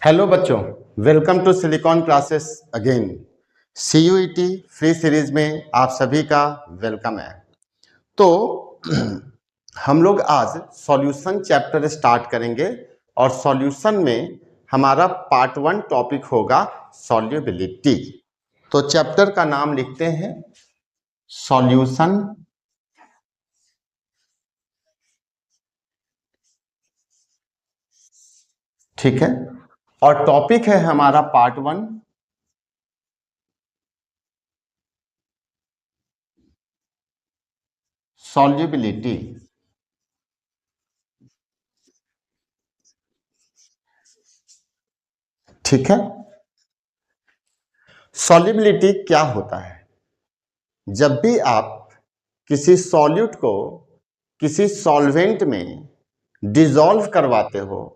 Hello बच्चों, welcome to silicon classes again. CUET free series में आप सभी का वेलकम है। तो हम लोग आज सॉल्यूशन चैप्टर स्टार्ट करेंगे और सॉल्यूशन में हमारा पार्ट 1 टॉपिक होगा सॉल्युबिलिटी। तो चैप्टर का नाम लिखते हैं सॉल्यूशन ठीक है, और टॉपिक है हमारा पार्ट 1 सॉल्युबिलिटी। ठीक है, सॉल्युबिलिटी क्या होता है? जब भी आप किसी सॉल्यूट को किसी सॉल्वेंट में डिसॉल्व करवाते हो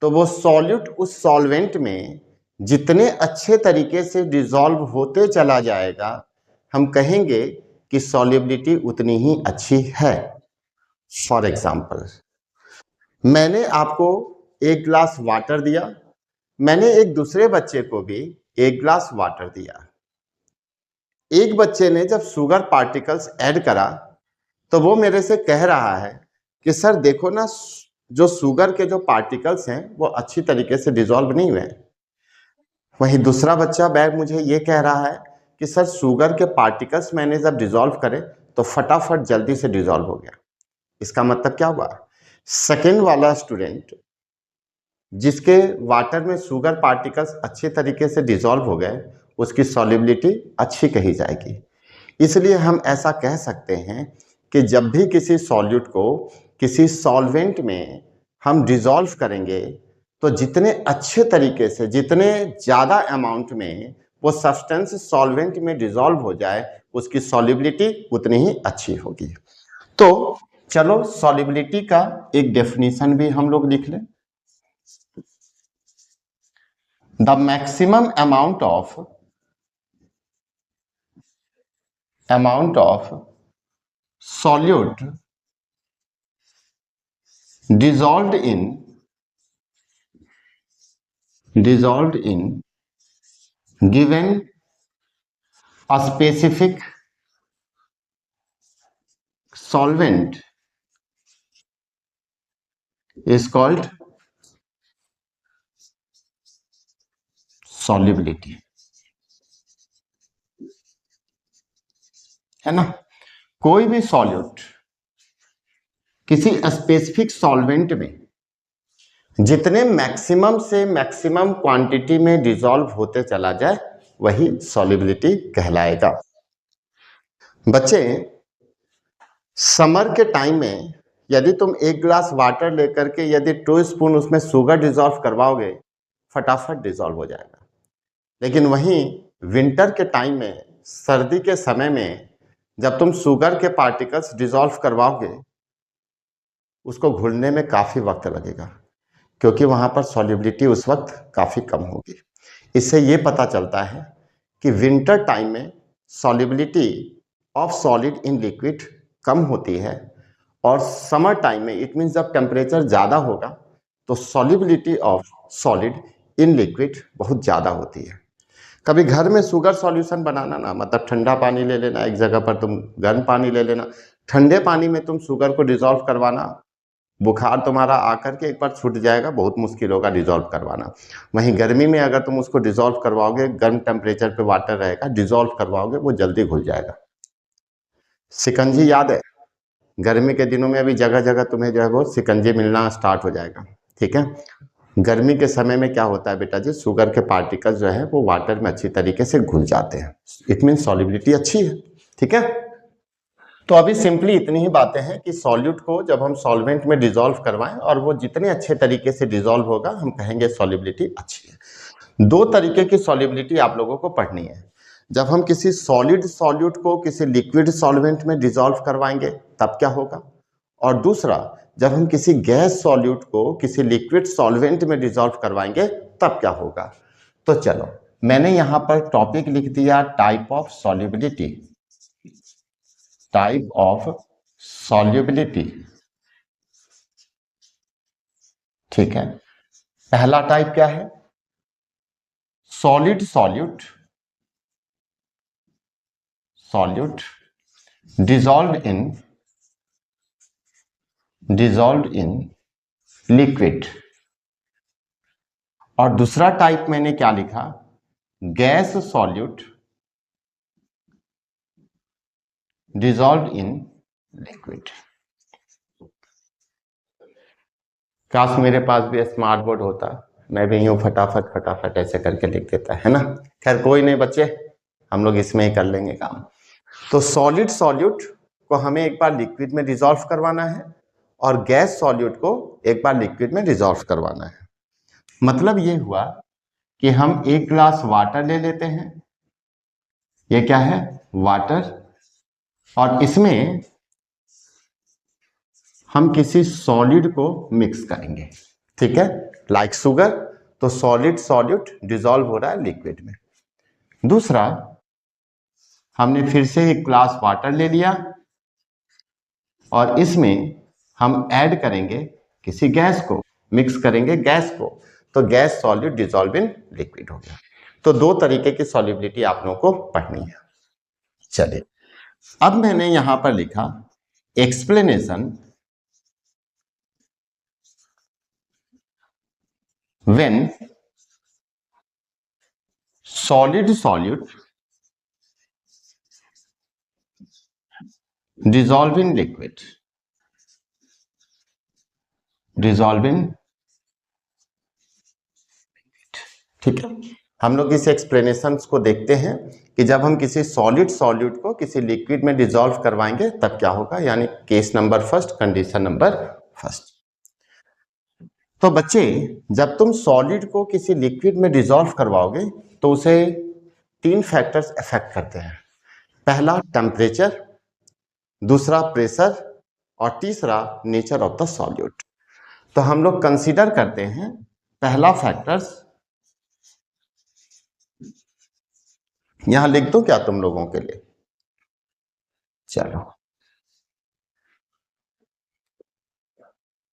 तो वो सॉल्यूट उस सॉल्वेंट में जितने अच्छे तरीके से डिसॉल्व होते चला जाएगा, हम कहेंगे कि सॉल्युबिलिटी उतनी ही अच्छी है। फॉर एग्जाम्पल, मैंने आपको एक ग्लास वाटर दिया, मैंने एक दूसरे बच्चे को भी एक ग्लास वाटर दिया। एक बच्चे ने जब शुगर पार्टिकल्स ऐड करा तो वो मेरे से कह रहा है कि सर देखो ना, जो शुगर के जो पार्टिकल्स हैं वो अच्छी तरीके से डिसॉल्व नहीं हुए। वहीं दूसरा बच्चा बैग मुझे ये कह रहा है कि सर शुगर के पार्टिकल्स मैंने जब डिसॉल्व करे तो फटाफट जल्दी से डिसॉल्व हो गया। इसका मतलब क्या हुआ? सेकेंड वाला स्टूडेंट जिसके वाटर में शुगर पार्टिकल्स अच्छे तरीके से डिसॉल्व हो गए, उसकी सॉल्युबिलिटी अच्छी कही जाएगी। इसलिए हम ऐसा कह सकते हैं कि जब भी किसी सॉल्यूट को किसी सॉल्वेंट में हम डिसॉल्व करेंगे तो जितने अच्छे तरीके से, जितने ज़्यादा अमाउंट में वो सब्सटेंस सॉल्वेंट में डिसॉल्व हो जाए, उसकी सॉल्युबिलिटी उतनी ही अच्छी होगी। तो चलो सॉल्युबिलिटी का एक डेफिनेशन भी हम लोग लिख लें। The maximum amount of solute dissolved in given a specific solvent is called solubility, है ना। कोई भी सॉल्यूट किसी स्पेसिफिक सॉल्वेंट में जितने मैक्सिमम से मैक्सिमम क्वांटिटी में डिसॉल्व होते चला जाए वही सॉल्युबिलिटी कहलाएगा। बच्चे, समर के टाइम में यदि तुम एक ग्लास वाटर लेकर के यदि 2 स्पून उसमें शुगर डिसॉल्व करवाओगे, फटाफट डिसॉल्व हो जाएगा। लेकिन वहीं विंटर के टाइम में, सर्दी के समय में, जब तुम शुगर के पार्टिकल्स डिसॉल्व करवाओगे, उसको घुलने में काफ़ी वक्त लगेगा, क्योंकि वहाँ पर सॉल्युबिलिटी उस वक्त काफ़ी कम होगी। इससे ये पता चलता है कि विंटर टाइम में solubility of solid in liquid कम होती है, और समर टाइम में, इट मीन्स जब टेम्परेचर ज़्यादा होगा, तो solubility of solid in liquid बहुत ज़्यादा होती है। कभी घर में शुगर सॉल्यूशन बनाना ना, मतलब ठंडा पानी ले लेना, एक जगह पर तुम गर्म पानी ले लेना, ठंडे पानी में तुम शुगर को डिसॉल्व करवाना, बुखार तुम्हारा आकर के एक बार छूट जाएगा, बहुत मुश्किल होगा डिसॉल्व करवाना। वहीं गर्मी में अगर तुम उसको डिसॉल्व करवाओगे, गर्म टेम्परेचर पे वाटर रहेगा, डिसॉल्व करवाओगे, वो जल्दी घुल जाएगा। शिकंजी याद है? गर्मी के दिनों में अभी जगह जगह तुम्हें जो है वो शिकंजी मिलना स्टार्ट हो जाएगा। ठीक है, गर्मी के समय में क्या होता है बेटा जी, शुगर के पार्टिकल्स जो है वो वाटर में अच्छी तरीके से घुल जाते हैं। इट मीन सॉल्युबिलिटी अच्छी है। ठीक है, तो अभी सिंपली इतनी ही बातें हैं कि सॉल्यूट को जब हम सॉल्वेंट में डिसॉल्व करवाएं और वो जितने अच्छे तरीके से डिसॉल्व होगा, हम कहेंगे सॉल्युबिलिटी अच्छी है। दो तरीके की सॉल्युबिलिटी आप लोगों को पढ़नी है। जब हम किसी सॉलिड सॉल्यूट को किसी लिक्विड सॉल्वेंट में डिसॉल्व करवाएंगे तब क्या होगा, और दूसरा जब हम किसी गैस सॉल्यूट को किसी लिक्विड सॉल्वेंट में डिसॉल्व करवाएंगे तब क्या होगा। तो चलो, मैंने यहां पर टॉपिक लिख दिया type of solubility, type of solubility. ठीक है, पहला टाइप क्या है? Solid solute solute dissolved in liquid. और दूसरा टाइप मैंने क्या लिखा, gas solute dissolved in liquid. काश मेरे पास भी स्मार्ट बोर्ड होता, मैं भी यूं फटाफट ऐसे करके लिख देता, है ना। खैर कोई नहीं बच्चे, हम लोग इसमें ही कर लेंगे काम। तो सॉलिड सॉल्यूट को हमें एक बार लिक्विड में डिसॉल्व करवाना है और गैस सॉल्यूट को एक बार लिक्विड में डिसॉल्व करवाना है। मतलब ये हुआ कि हम एक ग्लास वाटर ले लेते हैं, ये क्या है, वाटर, और इसमें हम किसी सॉलिड को मिक्स करेंगे, ठीक है, लाइक शुगर। तो सॉलिड सॉल्यूट डिसॉल्व हो रहा है लिक्विड में। दूसरा, हमने फिर से एक ग्लास वाटर ले लिया और इसमें हम ऐड करेंगे किसी गैस को, मिक्स करेंगे गैस को, तो gas solute dissolve in liquid हो गया। तो दो तरीके की सॉल्युबिलिटी आप लोगों को पढ़नी है। चलिए, अब मैंने यहां पर लिखा explanation when solid solute dissolve in liquid, dissolve in, ठीक है। हम लोग इस एक्सप्लेनेशन को देखते हैं कि जब हम किसी सॉलिड सॉल्यूट को किसी लिक्विड में डिसॉल्व करवाएंगे तब क्या होगा, यानी case number first, condition number first. तो बच्चे, जब तुम सॉलिड को किसी लिक्विड में डिसॉल्व करवाओगे तो उसे तीन फैक्टर्स अफेक्ट करते हैं। पहला टेम्परेचर, दूसरा प्रेशर और तीसरा नेचर ऑफ द सॉल्यूट। तो हम लोग कंसीडर करते हैं पहला फैक्टर्स, यहां लिख दो क्या तुम लोगों के लिए, चलो,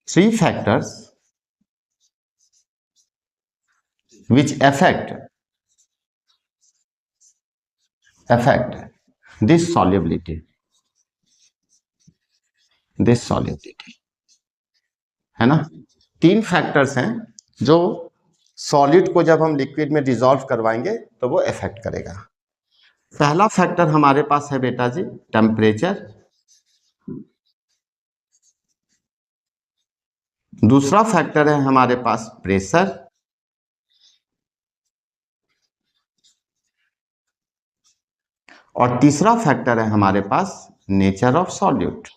3 factors which affect this solubility, है ना। 3 फैक्टर्स हैं जो सॉलिड को जब हम लिक्विड में डिसॉल्व करवाएंगे तो वो इफेक्ट करेगा। पहला फैक्टर हमारे पास है बेटा जी टेम्परेचर, दूसरा फैक्टर है हमारे पास प्रेशर, और तीसरा फैक्टर है हमारे पास नेचर ऑफ सॉल्यूट।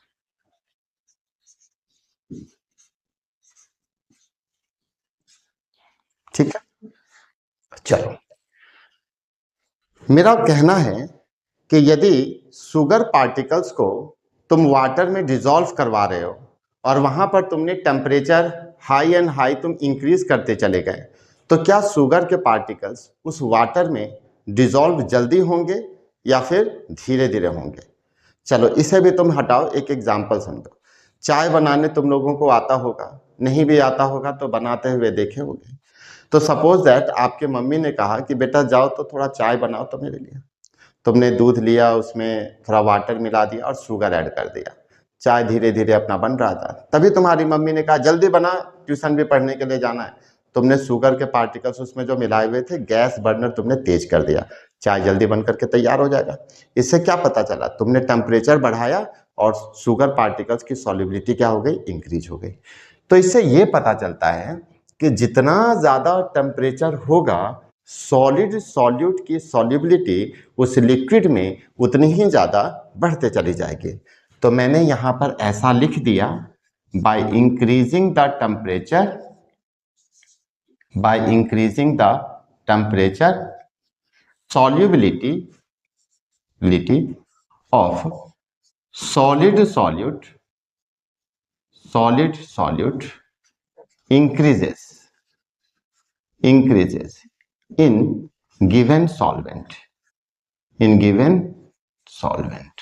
ठीक है, चलो, मेरा कहना है कि यदि शुगर पार्टिकल्स को तुम वाटर में डिसॉल्व करवा रहे हो और वहां पर तुमने टेम्परेचर हाई एंड हाई तुम इंक्रीज करते चले गए, तो क्या शुगर के पार्टिकल्स उस वाटर में डिसॉल्व जल्दी होंगे या फिर धीरे धीरे होंगे। चलो इसे भी तुम हटाओ, एक एग्जांपल समझो। चाय बनाने तुम लोगों को आता होगा, नहीं भी आता होगा तो बनाते हुए देखे होंगे। तो सपोज दैट आपके मम्मी ने कहा कि बेटा जाओ तो थोड़ा चाय बनाओ तो मेरे लिए। तुमने दूध लिया, उसमें थोड़ा वाटर मिला दिया और शुगर ऐड कर दिया, चाय धीरे धीरे अपना बन रहा था। तभी तुम्हारी मम्मी ने कहा जल्दी बना, ट्यूशन भी पढ़ने के लिए जाना है। तुमने शुगर के पार्टिकल्स उसमें जो मिलाए हुए थे, गैस बर्नर तुमने तेज कर दिया, चाय जल्दी बन करके तैयार हो जाएगा। इससे क्या पता चला, तुमने टेम्परेचर बढ़ाया और शुगर पार्टिकल्स की सॉल्युबिलिटी क्या हो गई, इंक्रीज हो गई। तो इससे ये पता चलता है कि जितना ज़्यादा टेम्परेचर होगा, सॉलिड सॉल्यूट की सॉल्युबिलिटी उस लिक्विड में उतनी ही ज़्यादा बढ़ते चली जाएगी। तो मैंने यहाँ पर ऐसा लिख दिया, by increasing the temperature solubility of solid solute increases in given solvent,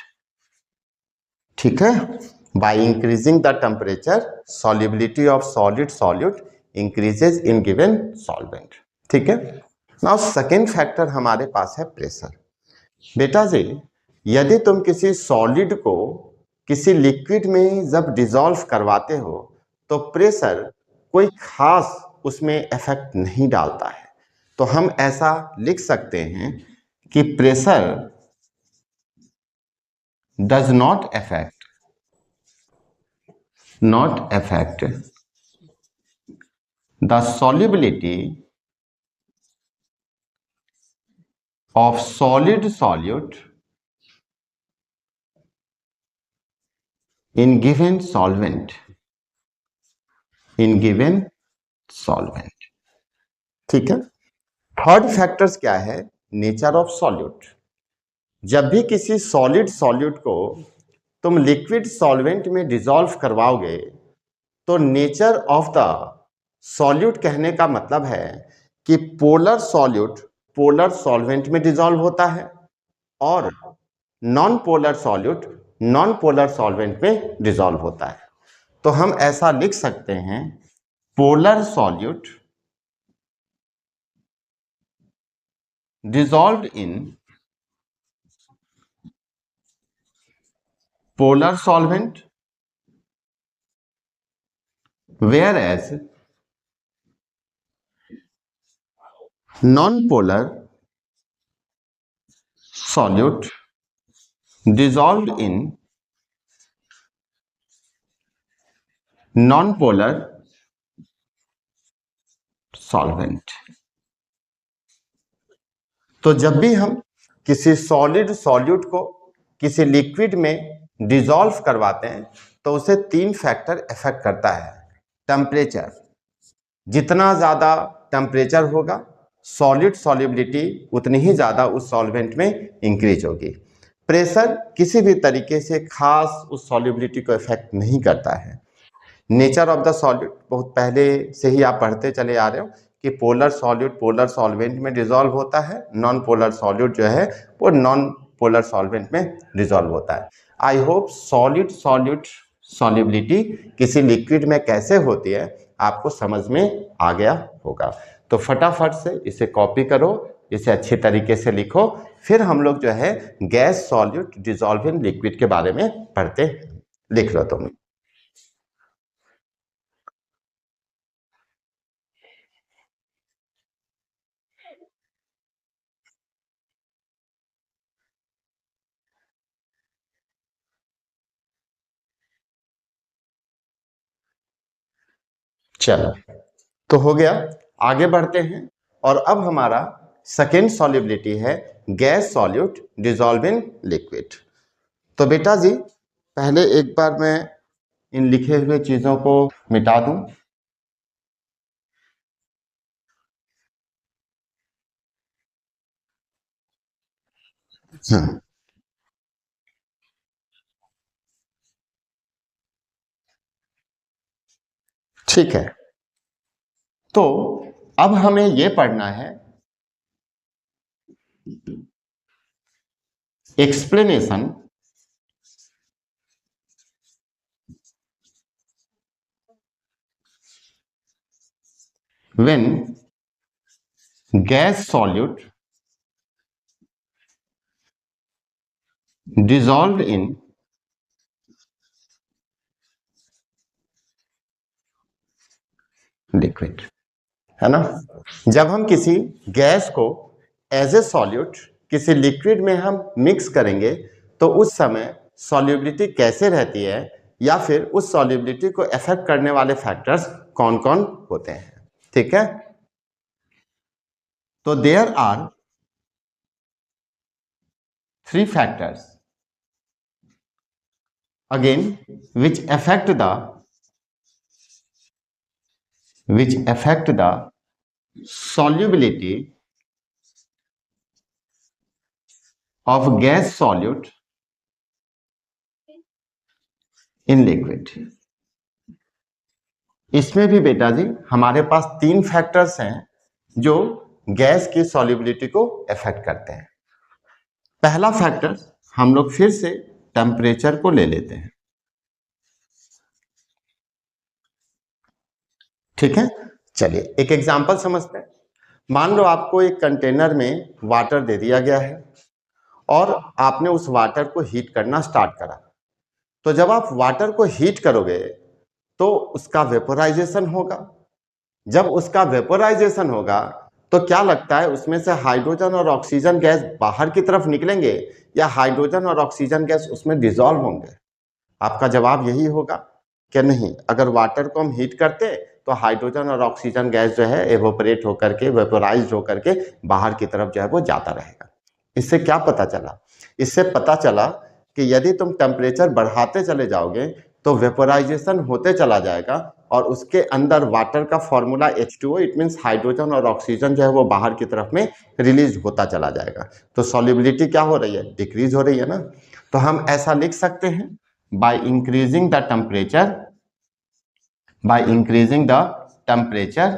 ठीक है। by increasing the temperature solubility of solid solute increases in given solvent, ठीक है। नाउ सेकेंड फैक्टर हमारे पास है प्रेशर। बेटा जी, यदि तुम किसी सॉलिड को किसी लिक्विड में जब डिसॉल्व करवाते हो तो प्रेशर कोई खास उसमें इफेक्ट नहीं डालता है। तो हम ऐसा लिख सकते हैं कि pressure does not affect the solubility of solid solute in given solvent, ठीक है। थर्ड फैक्टर्स क्या है? Nature of solute. जब भी किसी सॉलिड सॉल्यूट को तुम लिक्विड सॉल्वेंट में डिसॉल्व करवाओगे तो नेचर ऑफ द सॉल्यूट कहने का मतलब है कि पोलर सॉल्यूट पोलर सॉल्वेंट में डिसॉल्व होता है और non polar solute non polar solvent में डिसॉल्व होता है। तो हम ऐसा लिख सकते हैं, polar solute dissolved in polar solvent, whereas non-polar solute dissolved in non-polar solvent। तो जब भी हम किसी सॉलिड सॉल्यूट को किसी लिक्विड में डिसॉल्व करवाते हैं तो उसे तीन फैक्टर इफेक्ट करता है। टेम्परेचर, जितना ज़्यादा टेम्परेचर होगा सॉलिड सॉल्युबिलिटी उतनी ही ज़्यादा उस सॉल्वेंट में इंक्रीज होगी। प्रेशर किसी भी तरीके से खास उस सॉल्युबिलिटी को इफेक्ट नहीं करता है। नेचर ऑफ द सॉल्यूट बहुत पहले से ही आप पढ़ते चले आ रहे हो कि पोलर सॉल्यूट पोलर सॉल्वेंट में डिसॉल्व होता है, नॉन पोलर सॉल्यूट जो है वो नॉन पोलर सॉल्वेंट में डिसॉल्व होता है। I hope solid solute solubility किसी लिक्विड में कैसे होती है आपको समझ में आ गया होगा। तो फटाफट से इसे कॉपी करो, इसे अच्छे तरीके से लिखो, फिर हम लोग जो है गैस सॉल्यूट डिसॉल्विंग लिक्विड के बारे में पढ़ते हैं। लिख लो तुम। चलो, तो हो गया। आगे बढ़ते हैं और अब हमारा सेकेंड सॉल्युबिलिटी है गैस सॉल्यूट डिसॉल्विंग लिक्विड। तो बेटा जी, पहले एक बार मैं इन लिखे हुए चीजों को मिटा दूं। हाँ, ठीक है। तो अब हमें यह पढ़ना है explanation when gas solute dissolved in liquid, है ना। जब हम किसी गैस को एज ए सॉल्यूट किसी लिक्विड में हम मिक्स करेंगे तो उस समय सॉल्युबिलिटी कैसे रहती है या फिर उस सॉल्युबिलिटी को अफेक्ट करने वाले फैक्टर्स कौन कौन होते हैं, ठीक है। तो there are three factors again which affect the solubility of gas solute in liquid। इसमें भी बेटा जी हमारे पास तीन फैक्टर्स हैं जो गैस की सॉल्युबिलिटी को अफेक्ट करते हैं। पहला फैक्टर हम लोग फिर से टेम्परेचर को ले लेते हैं, ठीक है। चलिए एक एग्जांपल समझते हैं। मान लो आपको एक कंटेनर में वाटर दे दिया गया है और आपने उस वाटर को हीट करना स्टार्ट करा। तो जब आप वाटर को हीट करोगे तो उसका वेपोराइजेशन होगा। जब उसका वेपोराइजेशन होगा तो क्या लगता है उसमें से हाइड्रोजन और ऑक्सीजन गैस बाहर की तरफ निकलेंगे या हाइड्रोजन और ऑक्सीजन गैस उसमें डिसॉल्व होंगे? आपका जवाब यही होगा कि नहीं, अगर वाटर को हम हीट करते तो हाइड्रोजन और ऑक्सीजन गैस जो है एवोपरेट होकर के, वेपोराइज होकर के बाहर की तरफ जो है वो जाता रहेगा। इससे क्या पता चला? इससे पता चला कि यदि तुम टेम्परेचर बढ़ाते चले जाओगे तो वेपोराइजेशन होते चला जाएगा और उसके अंदर वाटर का formula H2O, it means hydrogen और ऑक्सीजन जो है वो बाहर की तरफ में रिलीज होता चला जाएगा। तो सॉल्युबिलिटी क्या हो रही है? डिक्रीज हो रही है ना। तो हम ऐसा लिख सकते हैं, by increasing the temperature, by increasing the temperature,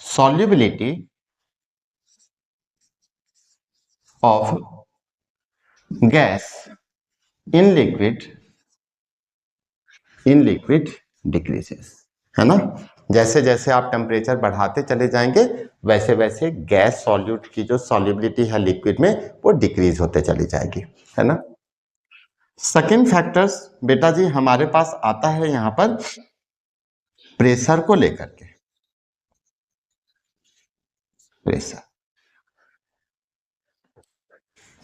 solubility of gas in liquid decreases, है ना। जैसे जैसे आप टेम्परेचर बढ़ाते चले जाएंगे वैसे वैसे गैस सॉल्यूट की जो सॉल्युबिलिटी है लिक्विड में वो डिक्रीज होते चली जाएगी, है ना। सेकेंड फैक्टर्स बेटा जी हमारे पास आता है यहां पर प्रेशर को लेकर के। प्रेशर,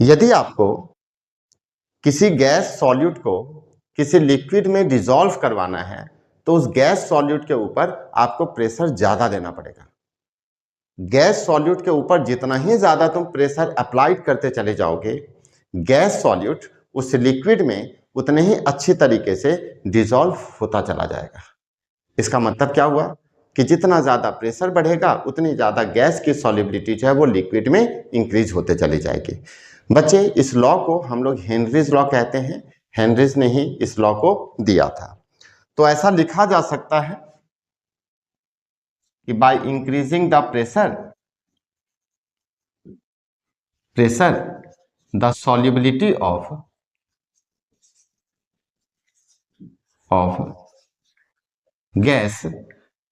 यदि आपको किसी गैस सॉल्यूट को किसी लिक्विड में डिसॉल्व करवाना है तो उस गैस सॉल्यूट के ऊपर आपको प्रेशर ज्यादा देना पड़ेगा। गैस सॉल्यूट के ऊपर जितना ही ज्यादा तुम प्रेशर अप्लाइड करते चले जाओगे, गैस सॉल्यूट उस लिक्विड में उतने ही अच्छी तरीके से डिसॉल्व होता चला जाएगा। इसका मतलब क्या हुआ कि जितना ज्यादा प्रेशर बढ़ेगा उतनी ज्यादा गैस की सॉल्युबिलिटी जो है वो लिक्विड में इंक्रीज होते चली जाएगी। बच्चे इस लॉ को हम लोग हेनरीज लॉ कहते हैं। हेनरीज ने ही इस लॉ को दिया था। तो ऐसा लिखा जा सकता है कि by increasing the pressure the solubility of gas,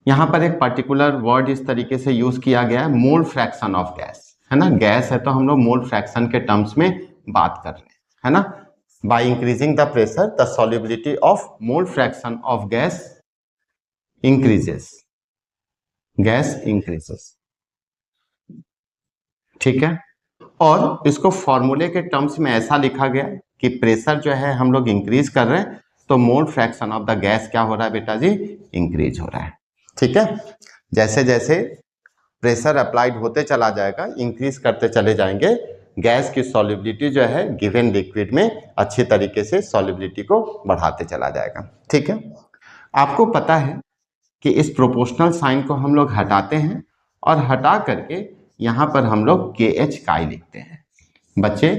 यहां पर एक पर्टिकुलर वर्ड इस तरीके से यूज किया गया है, मोल फ्रैक्शन ऑफ गैस, है ना। गैस है तो हम लोग मोल फ्रैक्शन के टर्म्स में बात कर रहे हैं, है ना। By increasing the pressure the solubility of mole fraction of gas increases, gas increases, ठीक है। और इसको फॉर्मूले के टर्म्स में ऐसा लिखा गया कि प्रेशर जो है हम लोग इंक्रीज कर रहे हैं तो मोल फ्रैक्शन ऑफ द गैस क्या हो रहा है बेटा जी? इंक्रीज हो रहा है, ठीक है। जैसे जैसे प्रेशर अप्लाइड होते चला जाएगा, इंक्रीज करते चले जाएंगे, गैस की सॉल्युबिलिटी जो है गिवन लिक्विड में अच्छी तरीके से सॉल्युबिलिटी को बढ़ाते चला जाएगा, ठीक है। आपको पता है कि इस प्रोपोर्शनल साइन को हम लोग हटाते हैं और हटा करके यहां पर हम लोग के एच काई लिखते हैं। बच्चे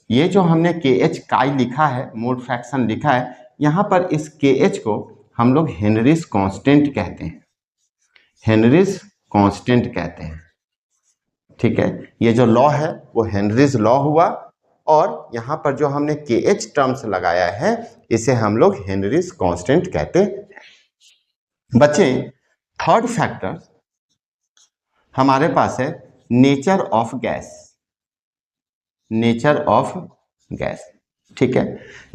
ये जो हमने के एच काई लिखा है, मोल फ्रैक्शन लिखा है, यहां पर इस के एच को हम लोग हेनरीज कांस्टेंट कहते हैं, हेनरीज कांस्टेंट कहते हैं, ठीक है। ये जो लॉ है वो हेनरीज लॉ हुआ और यहां पर जो हमने के एच टर्म्स लगाया है इसे हम लोग हेनरीज कांस्टेंट कहते हैं। बच्चे थर्ड फैक्टर हमारे पास है nature of gas, nature of gas, ठीक है।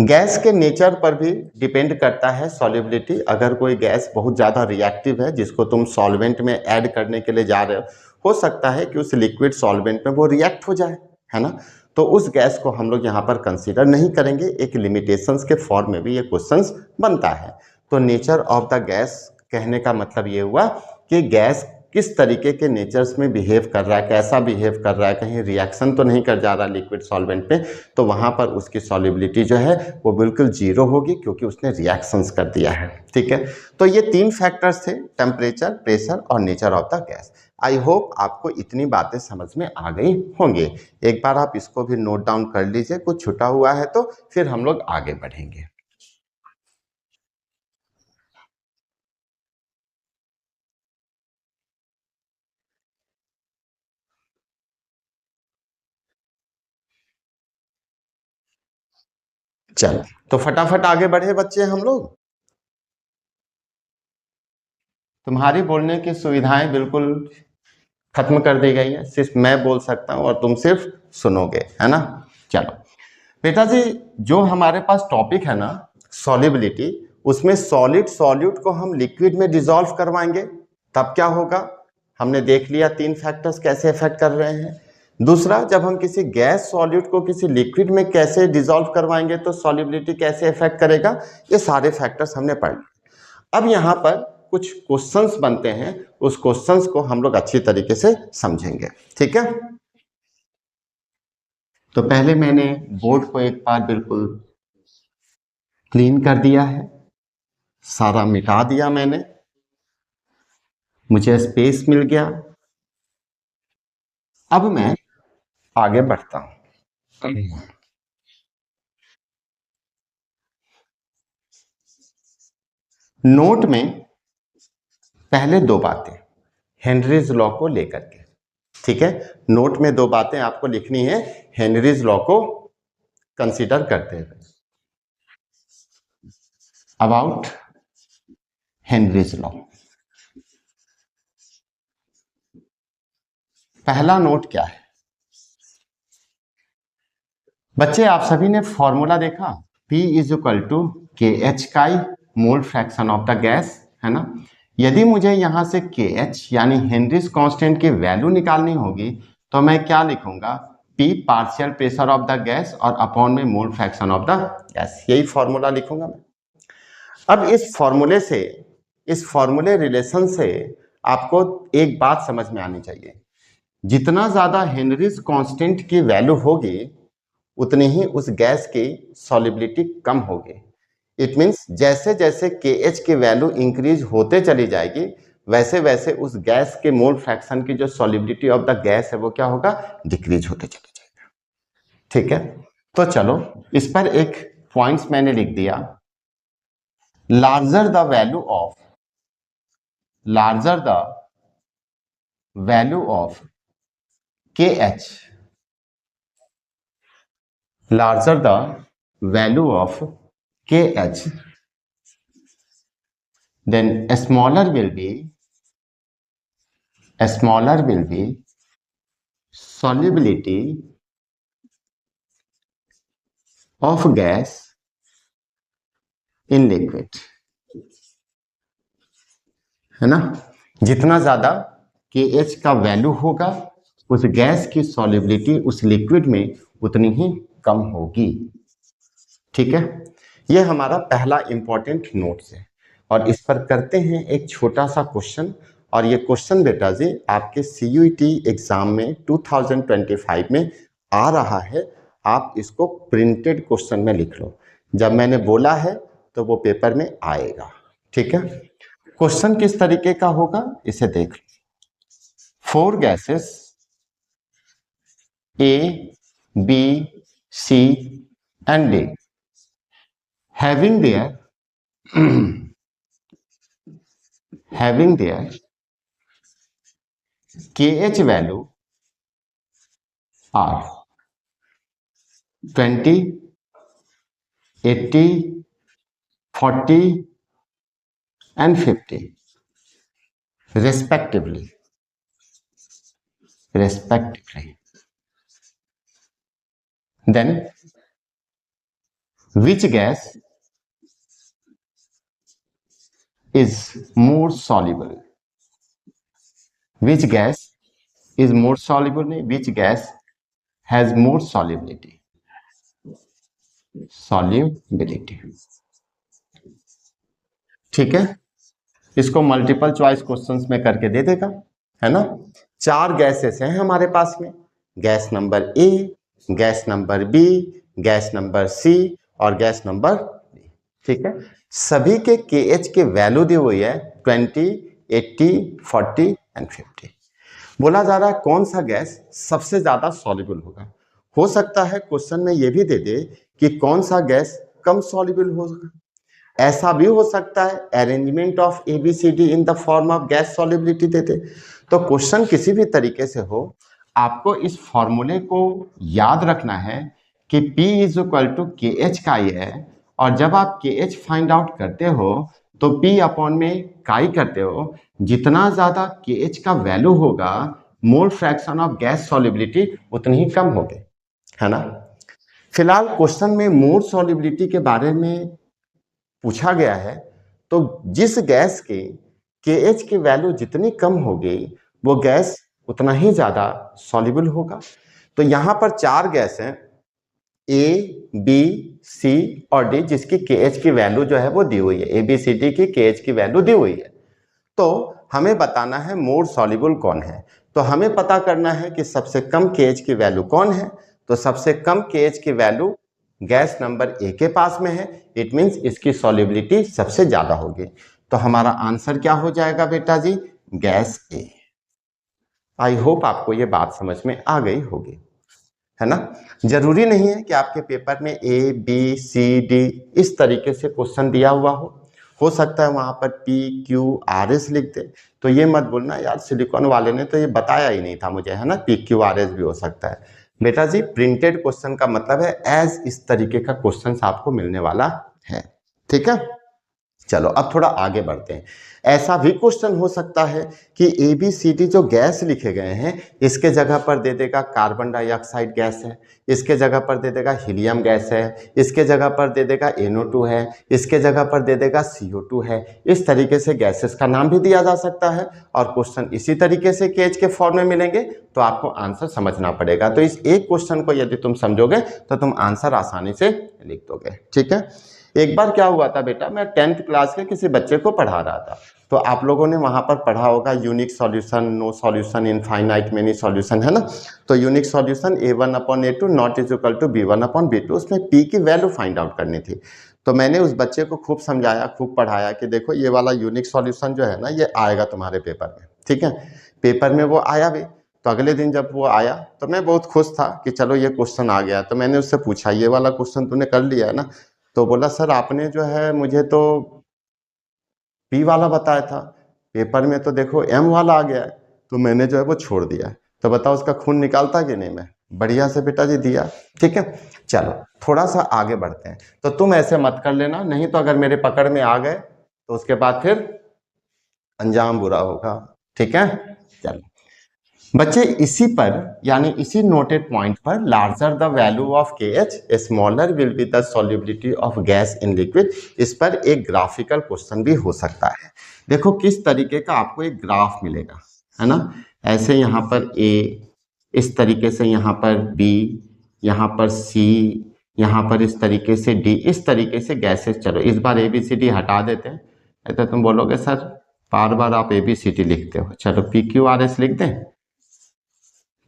गैस के नेचर पर भी डिपेंड करता है सॉल्युबिलिटी। अगर कोई गैस बहुत ज़्यादा रिएक्टिव है जिसको तुम सॉल्वेंट में ऐड करने के लिए जा रहे हो सकता है कि उस लिक्विड सॉल्वेंट में वो रिएक्ट हो जाए, है ना। तो उस गैस को हम लोग यहाँ पर कंसीडर नहीं करेंगे। एक लिमिटेशंस के फॉर्म में भी ये क्वेश्चंस बनता है। तो नेचर ऑफ द गैस कहने का मतलब ये हुआ कि गैस किस तरीके के नेचर्स में बिहेव कर रहा है, कैसा बिहेव कर रहा है, कहीं रिएक्शन तो नहीं कर जा रहा लिक्विड सॉल्वेंट पे, तो वहां पर उसकी सॉल्युबिलिटी जो है वो बिल्कुल जीरो होगी क्योंकि उसने रिएक्शंस कर दिया है, ठीक है। तो ये तीन फैक्टर्स थे, टेम्परेचर, प्रेशर और nature of the gas. I hope आपको इतनी बातें समझ में आ गई होंगी। एक बार आप इसको भी नोट डाउन कर लीजिए, कुछ छुटा हुआ है तो फिर हम लोग आगे बढ़ेंगे। चल तो फटाफट आगे बढ़े बच्चे हम लोग। तुम्हारी बोलने की सुविधाएं बिल्कुल खत्म कर दी गई है, सिर्फ मैं बोल सकता हूं और तुम सिर्फ सुनोगे, है ना। चलो बेटा जी, जो हमारे पास टॉपिक है ना सॉल्युबिलिटी, उसमें सॉलिड सॉल्यूट को हम लिक्विड में डिसॉल्व करवाएंगे, तब क्या होगा। हमने देख लिया तीन फैक्टर्स कैसे इफेक्ट कर रहे हैं। दूसरा, जब हम किसी गैस सॉल्यूट को किसी लिक्विड में कैसे डिसॉल्व करवाएंगे तो सॉल्युबिलिटी कैसे इफेक्ट करेगा, ये सारे फैक्टर्स हमने पढ़ लिए। अब यहाँ पर कुछ क्वेश्चंस बनते हैं, उस क्वेश्चंस को हम लोग अच्छी तरीके से समझेंगे, ठीक है। तो पहले मैंने बोर्ड को एक बार बिल्कुल क्लीन कर दिया है, सारा मिटा दिया मैंने, मुझे स्पेस मिल गया। अब मैं आगे बढ़ता हूं। नोट में पहले दो बातें हेनरीज लॉ को लेकर के, ठीक है। नोट में दो बातें आपको लिखनी है हेनरीज लॉ को कंसीडर करते हुए। अबाउट हेनरीज लॉ, पहला नोट क्या है बच्चे, आप सभी ने फॉर्मूला देखा, P is equal to KH chi mole fraction of the gas, है ना। यदि मुझे यहां से KH यानी हेनरीज कांस्टेंट की वैल्यू निकालनी होगी तो मैं क्या लिखूंगा, P partial pressure of the gas और अपॉन में मोल फ्रैक्शन ऑफ द गैस, यही फॉर्मूला लिखूंगा मैं। अब इस फॉर्मूले रिलेशन से आपको एक बात समझ में आनी चाहिए, जितना ज्यादा हेनरीज कांस्टेंट की वैल्यू होगी उतनी ही उस गैस की सॉल्युबिलिटी कम होगी। इट मीन्स जैसे जैसे KH की वैल्यू इंक्रीज होते चली जाएगी वैसे वैसे उस गैस के मोल फ्रैक्शन की जो सॉल्युबिलिटी ऑफ द गैस है वो क्या होगा, डिक्रीज होते चला जाएगा, ठीक है। तो चलो इस पर एक पॉइंट्स मैंने लिख दिया, larger the value of KH, larger the value of KH, then smaller will be solubility of gas in liquid, है ना। जितना ज्यादा KH का वैल्यू होगा उस गैस की सॉल्युबिलिटी उस लिक्विड में उतनी ही कम होगी, ठीक है। ये हमारा पहला इंपॉर्टेंट नोट्स है और इस पर करते हैं एक छोटा सा क्वेश्चन। और ये क्वेश्चन बेटा जी आपके CUET एग्जाम में 2025 में आ रहा है, आप इसको प्रिंटेड क्वेश्चन में लिख लो, जब मैंने बोला है तो वो पेपर में आएगा, ठीक है। क्वेश्चन किस तरीके का होगा इसे देख लो। 4 gases A, B, C and D having their KH value are 20, 80, 40 and 50 respectively. Then which gas is more soluble? Which gas is more soluble? Which gas has more solubility? ठीक है, इसको मल्टीपल चॉइस क्वेश्चंस में करके दे देगा, है ना। 4 gases हैं हमारे पास में, gas number A, gas number B, gas number C और गैस नंबर D, ठीक है। सभी के KH की वैल्यू दी हुई है 20, 80, 40 एंड 50। बोला जा रहा है कौन सा गैस सबसे ज्यादा सॉल्युबल होगा। हो सकता है क्वेश्चन में ये भी दे दे कि कौन सा गैस कम सॉल्युबल होगा, ऐसा भी हो सकता है arrangement of ABCD in the form of gas solubility देते। तो क्वेश्चन किसी भी तरीके से हो, आपको इस फॉर्मूले को याद रखना है कि P is equal to KH का ही है, और जब आप KH फाइंड आउट करते हो तो P अपॉन में काई करते हो, जितना ज्यादा KH का वैल्यू होगा मोल फ्रैक्शन ऑफ गैस सॉल्युबिलिटी उतनी ही कम होगी, है ना। फिलहाल क्वेश्चन में मोल सॉल्युबिलिटी के बारे में पूछा गया है, तो जिस गैस की KH की वैल्यू जितनी कम होगी वो गैस उतना ही ज्यादा सॉल्युबल होगा। तो यहां पर 4 गैस हैं A, B, C और D, जिसकी KH की वैल्यू जो है वो दी हुई है, ABCD की KH की वैल्यू दी हुई है। तो हमें बताना है मोर सॉल्युबल कौन है। तो हमें पता करना है कि सबसे कम KH की वैल्यू कौन है। तो सबसे कम KH की वैल्यू गैस नंबर A के पास में है, इट मींस इसकी सॉल्युबिलिटी सबसे ज्यादा होगी। तो हमारा आंसर क्या हो जाएगा बेटा जी, गैस A। आई होप आपको ये बात समझ में आ गई होगी, है ना। जरूरी नहीं है कि आपके पेपर में A, B, C, D इस तरीके से क्वेश्चन दिया हुआ हो सकता है वहां पर P, Q, RS लिख दे। तो ये मत बोलना यार सिलिकॉन वाले ने तो ये बताया ही नहीं था मुझे, है ना, P, Q, RS भी हो सकता है। बेटा जी प्रिंटेड क्वेश्चन का मतलब है एज इस तरीके का क्वेश्चन आपको मिलने वाला है, ठीक है। चलो अब थोड़ा आगे बढ़ते हैं। ऐसा भी क्वेश्चन हो सकता है कि ABCD जो गैस लिखे गए हैं इसके जगह पर दे देगा कार्बन डाइऑक्साइड गैस है, इसके जगह पर दे देगा हीलियम गैस है, इसके जगह पर दे देगा NO2 है, इसके जगह पर दे देगा CO2 है। इस तरीके से गैसेस का नाम भी दिया जा सकता है और क्वेश्चन इसी तरीके से KH के फॉर्म में मिलेंगे तो आपको आंसर समझना पड़ेगा। तो इस एक क्वेश्चन को यदि तुम समझोगे तो तुम आंसर आसानी से लिख दोगे, ठीक है। एक बार क्या हुआ था बेटा, मैं 10th क्लास के किसी बच्चे को पढ़ा रहा था, तो आप लोगों ने वहां पर पढ़ा होगा unique solution, no solution, infinite many solution, है ना। तो unique solution A1 upon A2 not is equal to B1 upon B2, उसमें P की वैल्यू फाइंड आउट करनी थी। तो मैंने उस बच्चे को खूब समझाया, खूब पढ़ाया कि देखो ये वाला यूनिक सॉल्यूशन जो है ना ये आएगा तुम्हारे पेपर में, ठीक है। पेपर में वो आया भी। तो अगले दिन जब वो आया तो मैं बहुत खुश था कि चलो ये क्वेश्चन आ गया। तो मैंने उससे पूछा ये वाला क्वेश्चन तूने कर लिया है ना। तो बोला सर आपने जो है मुझे तो P वाला बताया था, पेपर में तो देखो M वाला आ गया है, तो मैंने जो है वो छोड़ दिया है। तो बताओ उसका खून निकालता कि नहीं मैं, बढ़िया से बेटा जी दिया, ठीक है। चलो थोड़ा सा आगे बढ़ते हैं। तो तुम ऐसे मत कर लेना, नहीं तो अगर मेरे पकड़ में आ गए तो उसके बाद फिर अंजाम बुरा होगा, ठीक है। चलो बच्चे इसी पर यानी इसी नोटेड पॉइंट पर larger the value of KH smaller will be the solubility of gas in liquid, इस पर एक ग्राफिकल क्वेश्चन भी हो सकता है। देखो किस तरीके का आपको एक ग्राफ मिलेगा, है ना। ऐसे यहाँ पर A, इस तरीके से यहाँ पर B, यहाँ पर C, यहाँ पर इस तरीके से D, इस तरीके से गैसेस। चलो इस बार ABCD हटा देते हैं, तो तुम बोलोगे सर बार बार आप ABCD लिखते हो। चलो PQRS लिख दें,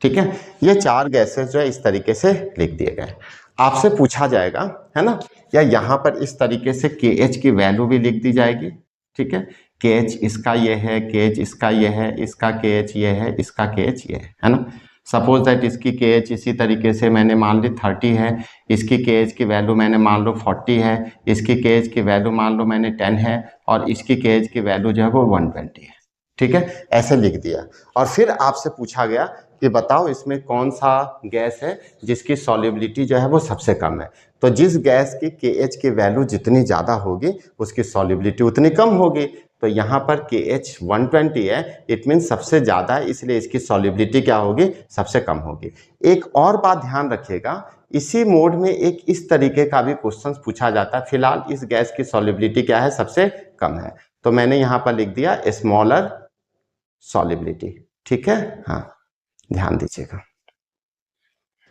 ठीक है। ये 4 गैसेस जो है इस तरीके से लिख दिए गए। आपसे पूछा जाएगा, है ना, या यहाँ पर इस तरीके से KH की वैल्यू भी लिख दी जाएगी, ठीक है। KH इसका ये है, KH इसका ये है, इसका KH ये है, इसका KH ये है ना। सपोज दैट इसकी KH इसी तरीके से मैंने मान ली 30 है, इसकी KH की वैल्यू मैंने मान लो 40 है, इसकी KH की वैल्यू मान लो मैंने 10 है और इसकी KH की वैल्यू जो है वो 120 है, ठीक है। ऐसे लिख दिया और फिर आपसे पूछा गया कि बताओ इसमें कौन सा गैस है जिसकी सॉल्युबिलिटी जो है वो सबसे कम है। तो जिस गैस की KH की वैल्यू जितनी ज़्यादा होगी उसकी सॉल्युबिलिटी उतनी कम होगी। तो यहाँ पर KH 120 है, इट मीन सबसे ज़्यादा है, इसलिए इसकी सॉल्युबिलिटी क्या होगी, सबसे कम होगी। एक और बात ध्यान रखिएगा, इसी मोड में एक इस तरीके का भी क्वेश्चन पूछा जाता है। फिलहाल इस गैस की सॉल्युबिलिटी क्या है, सबसे कम है, तो मैंने यहाँ पर लिख दिया स्मॉलर सॉल्युबिलिटी, ठीक है। हाँ ध्यान दीजिएगा।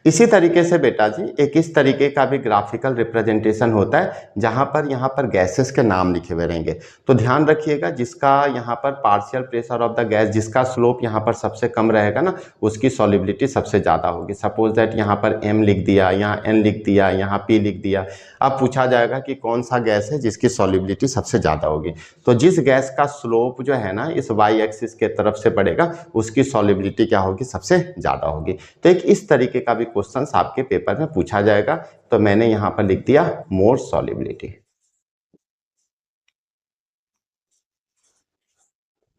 इसी तरीके से बेटा जी एक इस तरीके का भी ग्राफिकल रिप्रेजेंटेशन होता है जहां पर यहाँ पर गैसेस के नाम लिखे हुए रहेंगे। तो ध्यान रखिएगा जिसका यहाँ पर partial pressure of the gas, जिसका स्लोप यहाँ पर सबसे कम रहेगा ना, उसकी सॉल्युबिलिटी सबसे ज़्यादा होगी। सपोज दैट यहाँ पर M लिख दिया, यहाँ N लिख दिया, यहाँ P लिख दिया। अब पूछा जाएगा कि कौन सा गैस है जिसकी सॉल्युबिलिटी सबसे ज़्यादा होगी। तो जिस गैस का स्लोप जो है ना इस Y एक्सिस के तरफ से बढ़ेगा उसकी सॉल्युबिलिटी क्या होगी, सबसे ज़्यादा होगी। तो एक इस तरीके का भी क्वेश्चन आपके पेपर में पूछा जाएगा। तो मैंने यहां पर लिख दिया मोर सॉल्युबिलिटी,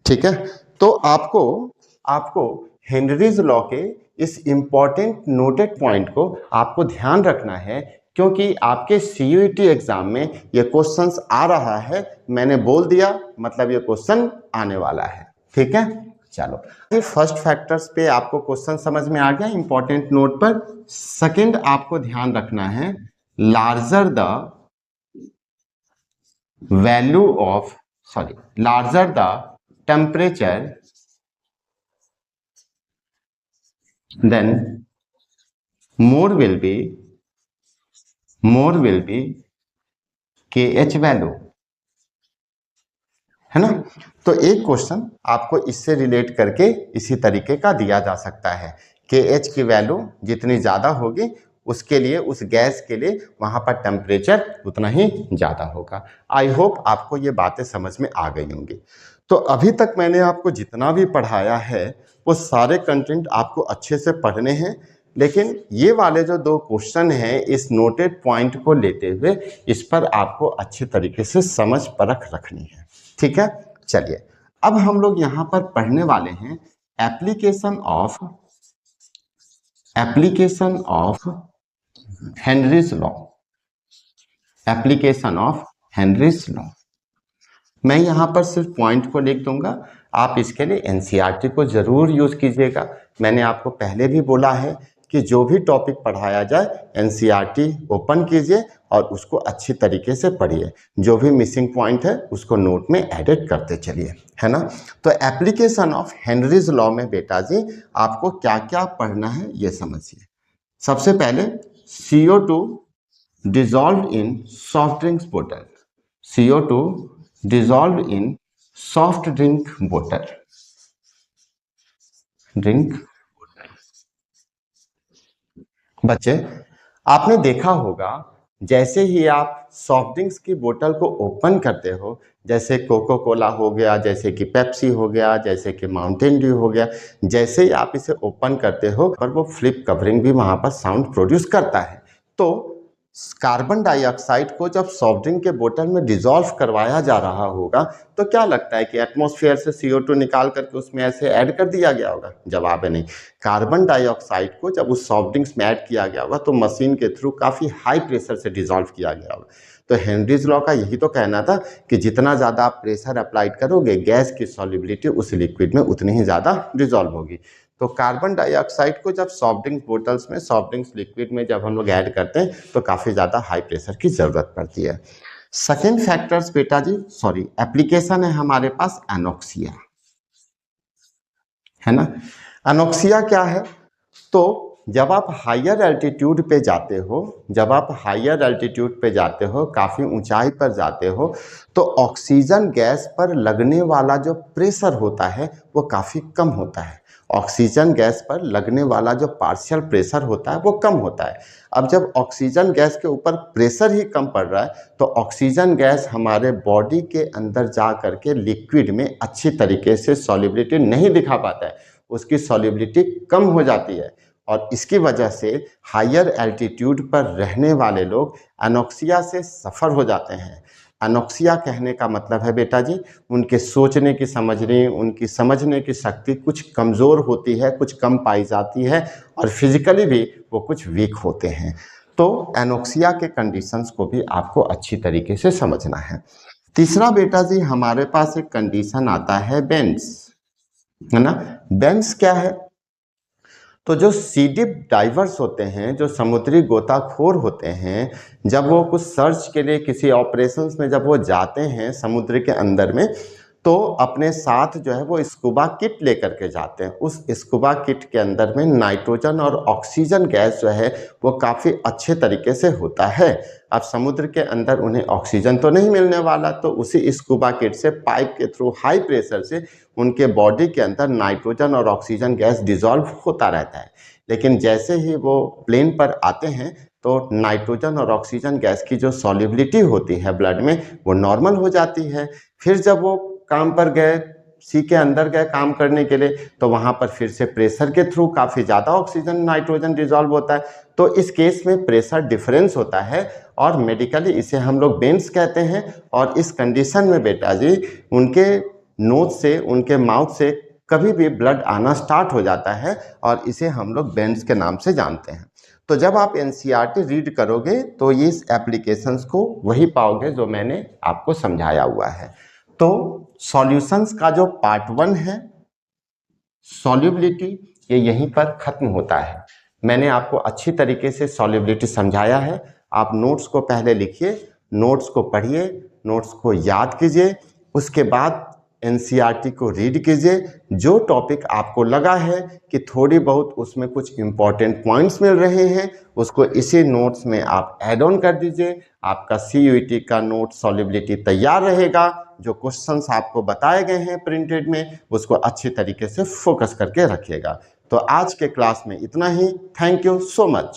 ठीक है। तो आपको हेनरीज लॉ के इस इंपॉर्टेंट नोटेड पॉइंट को आपको ध्यान रखना है क्योंकि आपके सीयूईटी एग्जाम में ये क्वेश्चंस आ रहा है, मैंने बोल दिया मतलब ये क्वेश्चन आने वाला है। ठीक है, चलो ये फर्स्ट फैक्टर्स पे आपको क्वेश्चन समझ में आ गया इंपॉर्टेंट नोट पर। सेकंड आपको ध्यान रखना है, larger the value of larger the temperature then more will be KH value, है ना। तो एक क्वेश्चन आपको इससे रिलेट करके इसी तरीके का दिया जा सकता है, KH की वैल्यू जितनी ज्यादा होगी उसके लिए, उस गैस के लिए वहां पर टेम्परेचर उतना ही ज्यादा होगा। आई होप आपको ये बातें समझ में आ गई होंगी। तो अभी तक मैंने आपको जितना भी पढ़ाया है वो सारे कंटेंट आपको अच्छे से पढ़ने हैं, लेकिन ये वाले जो 2 क्वेश्चन हैं इस नोटेड पॉइंट को लेते हुए इस पर आपको अच्छे तरीके से समझ परख रखनी है। ठीक है, चलिए अब हम लोग यहाँ पर पढ़ने वाले हैं application of Henry's law. Application of Henry's law, मैं यहाँ पर सिर्फ पॉइंट को लिख दूंगा, आप इसके लिए एनसीईआरटी को जरूर यूज कीजिएगा। मैंने आपको पहले भी बोला है कि जो भी टॉपिक पढ़ाया जाए एनसीईआरटी ओपन कीजिए और उसको अच्छी तरीके से पढ़िए, जो भी मिसिंग पॉइंट है उसको नोट में एडिट करते चलिए, है ना। तो एप्लीकेशन ऑफ हेनरीज लॉ में बेटा जी आपको क्या क्या पढ़ना है ये समझिए। सबसे पहले CO2 dissolved in soft drinks bottle, CO2 dissolved in soft drink bottle, बच्चे आपने देखा होगा जैसे ही आप सॉफ्ट ड्रिंक्स की बोतल को ओपन करते हो, जैसे कोको कोला हो गया, जैसे कि पेप्सी हो गया, जैसे कि माउंटेन ड्यू हो गया, जैसे ही आप इसे ओपन करते हो पर वो फ्लिप कवरिंग भी वहां पर साउंड प्रोड्यूस करता है। तो कार्बन डाइऑक्साइड को जब सॉफ्ट ड्रिंक के बोतल में डिसॉल्व करवाया जा रहा होगा तो क्या लगता है कि एटमॉस्फेयर से CO2 निकाल करके उसमें ऐसे ऐड कर दिया गया होगा? जवाब है नहीं। कार्बन डाइऑक्साइड को जब उस सॉफ्ट ड्रिंक्स में ऐड किया गया होगा तो मशीन के थ्रू काफ़ी हाई प्रेशर से डिसॉल्व किया गया होगा। तो हेनरीज लॉ का यही तो कहना था कि जितना ज़्यादा आप प्रेशर अप्लाइड करोगे गैस की सॉल्युबिलिटी उस लिक्विड में उतनी ही ज़्यादा डिसॉल्व होगी। तो कार्बन डाइऑक्साइड को जब सॉफ्ट ड्रिंक बोतल्स में, सॉफ्ट ड्रिंक्स लिक्विड में जब हम लोग ऐड करते हैं तो काफ़ी ज़्यादा हाई प्रेशर की ज़रूरत पड़ती है। सेकेंड फैक्टर्स बेटा जी एप्लीकेशन है हमारे पास एनोक्सिया, है ना। एनोक्सिया क्या है? तो जब आप हायर एल्टीट्यूड पे जाते हो, काफ़ी ऊंचाई पर जाते हो, तो ऑक्सीजन गैस पर लगने वाला जो प्रेशर होता है वो काफ़ी कम होता है। ऑक्सीजन गैस पर लगने वाला जो पार्शियल प्रेशर होता है वो कम होता है। अब जब ऑक्सीजन गैस के ऊपर प्रेशर ही कम पड़ रहा है तो ऑक्सीजन गैस हमारे बॉडी के अंदर जा करके लिक्विड में अच्छी तरीके से सॉल्युबिलिटी नहीं दिखा पाता है, उसकी सॉल्युबिलिटी कम हो जाती है और इसकी वजह से हायर एल्टीट्यूड पर रहने वाले लोग एनोक्सिया से सफ़र हो जाते हैं। एनोक्सिया कहने का मतलब है बेटा जी उनके सोचने की, उनकी समझने की शक्ति कुछ कमज़ोर होती है, कुछ कम पाई जाती है और फिजिकली भी वो कुछ वीक होते हैं। तो एनोक्सिया के कंडीशंस को भी आपको अच्छी तरीके से समझना है। तीसरा बेटा जी हमारे पास एक कंडीशन आता है बेंस, है ना। बेंस क्या है? तो जो सी डिप डाइवर्स होते हैं, जो समुद्री गोताखोर होते हैं, जब वो कुछ सर्च के लिए किसी ऑपरेशंस में जब वो जाते हैं समुद्र के अंदर में, तो अपने साथ जो है वो स्कूबा किट लेकर के जाते हैं। उस स्कूबा किट के अंदर में नाइट्रोजन और ऑक्सीजन गैस जो है वो काफ़ी अच्छे तरीके से होता है। अब समुद्र के अंदर उन्हें ऑक्सीजन तो नहीं मिलने वाला, तो उसी स्कूबा किट से पाइप के थ्रू हाई प्रेशर से उनके बॉडी के अंदर नाइट्रोजन और ऑक्सीजन गैस डिसॉल्व होता रहता है। लेकिन जैसे ही वो प्लेन पर आते हैं तो नाइट्रोजन और ऑक्सीजन गैस की जो सॉल्युबिलिटी होती है ब्लड में वो नॉर्मल हो जाती है। फिर जब वो काम पर गए, सी के अंदर गए काम करने के लिए, तो वहाँ पर फिर से प्रेशर के थ्रू काफ़ी ज़्यादा ऑक्सीजन नाइट्रोजन डिसॉल्व होता है। तो इस केस में प्रेशर डिफरेंस होता है और मेडिकली इसे हम लोग बेंस कहते हैं। और इस कंडीशन में बेटा जी उनके नोज से, उनके माउथ से कभी भी ब्लड आना स्टार्ट हो जाता है और इसे हम लोग बेंस के नाम से जानते हैं। तो जब आप एनसीईआरटी रीड करोगे तो ये इस एप्लीकेशंस को वही पाओगे जो मैंने आपको समझाया हुआ है। तो सॉल्यूशंस का जो पार्ट 1 है सॉल्युबिलिटी, ये यहीं पर खत्म होता है। मैंने आपको अच्छी तरीके से सॉल्युबिलिटी समझाया है। आप नोट्स को पहले लिखिए, नोट्स को पढ़िए, नोट्स को याद कीजिए, उसके बाद एनसीईआरटी को रीड कीजिए। जो टॉपिक आपको लगा है कि थोड़ी बहुत उसमें कुछ इंपॉर्टेंट पॉइंट्स मिल रहे हैं, उसको इसी नोट्स में आप ऐड ऑन कर दीजिए। आपका सीयूईटी का नोट सॉल्युबिलिटी तैयार रहेगा। जो क्वेश्चंस आपको बताए गए हैं प्रिंटेड में, उसको अच्छी तरीके से फोकस करके रखिएगा। तो आज के क्लास में इतना ही। Thank you so much.